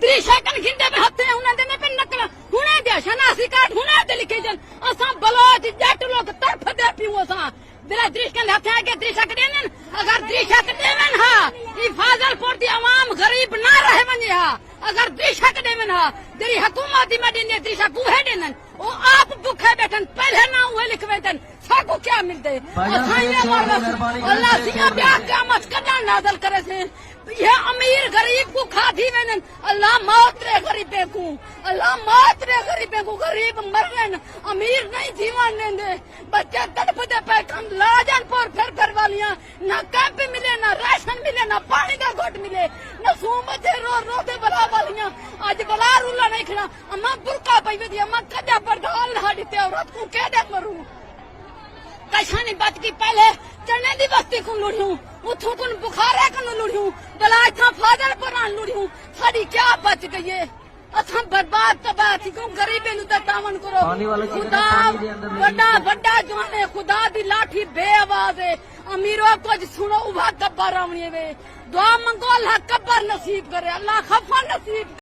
दृश्य कन खिंडे पे हथे उन्हें देने पे नकला हुने दे शनासी काट हुने दे लिखे जन असा बलोच जट लोग तरफ दे पियो असा दिला दृश्य कन हथे के दृश्य के देन अगर दृश्य के देवन हा ई फाजलपुर दी आवाम गरीब ना रहे वने हा अगर दृश्य के देवन हा तेरी हुकूमत दी मदीने ने दृश्य को है देन ओ आप भूखे बैठन पहले ना हुए लिखवेतन साको क्या मिलते अल्लाह सिया ब्याह क़यामत कदा नाज़िल करे से ये अमीर गरीब को खाधी वेनन अल्लाह मौत रे गरीबे को अल्लाह मौत रे गरीबे को गरीब मरन अमीर नहीं जीवन देंदे बच्चे तड़पते पे कम लाजन पर फिर वालियां ना कैंप मिले ना राशन मिले ना पानी का घोट मिले ना सूमते रो रोते बला वालियां आज बला रुला नहीं खड़ा अम्मा बुरका पई दी अम्मा कदा बर्दाल ना दिते औरत को के दे मरू कैसानी बात की पहले चने दी बस्ती को लुड़ियूं उठो कुन बुखारे कन लुड़ियूं बला था फादर पर आन लुड़ियूं साडी क्या बच गई है असा बर्बाद तबाह थी को गरीबे नु तावन करो खुदा बड़ा बड़ा जाने खुदा दी लाठी बेआवाज है अमीरों को सुनो उभा कब्बर आवणी वे दुआ मंगो अल्लाह कब्बर नसीब करे अल्लाह खफा नसीब